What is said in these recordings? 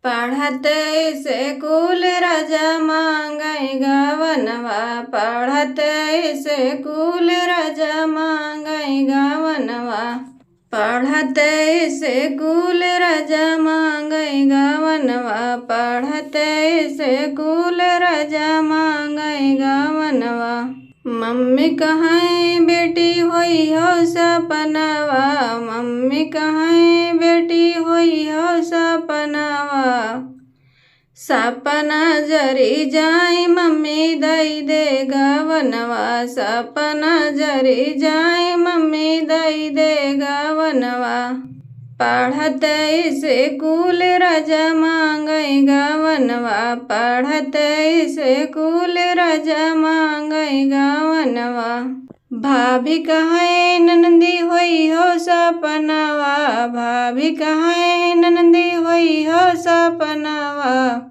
पढ़ते से कुल राजा मांगै गवनवा। पढ़ते से कुल राजा मांगै गवनवा। पढ़ते से कुल राजा मांगै गवनवा। पढ़ते से कुल राजा मांगै गवनवा। मम्मी कहाँ बेटी होई हो सपनावा। मम्मी कहाँ बेटी होई हो सपनावा। सपना जरी जाए मम्मी दई दे गवनवा। सपना जरी जाए मम्मी दई दे गवनवा। पढ़ते से कुल राजा मांगै गवनवा। पढ़ते से कुल राजा मांगै गवनवा। भाभी कहाँ ननदी होई हो सपनावा। भाभी कहाँ ननदी होई हो सपनावा।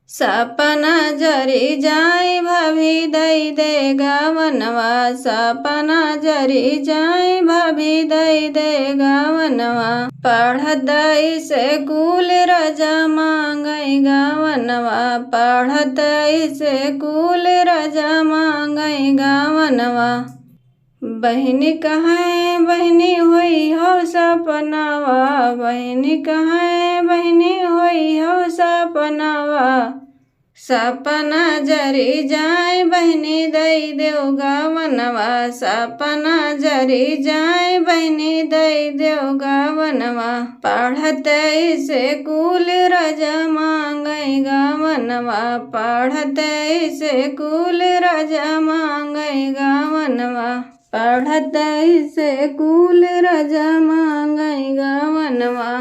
सपना जरी जाए भाभी दई दे गवनवा। सपना जरी जाए भाभी दई दे गवनवा। पढ़ते से कुल राजा मांगै गवनवा। पढ़ते से कुल राजा मांगै गवनवा। बहिनी कहाँ बहिनी होई हो सपनावा। बहिनी कहाँ बहिनी होई हो सपनावा। सपना जरी जाए बहिनी दई देव गवनवा। सपना जरी जाए बहिनी दई देव गवनवा। पढ़ते से कुल राजा मांगै गवनवा। पढ़ते से कुल राजा मांगै गवनवा। पढ़ते से कुल राजा मांगै गवनवा।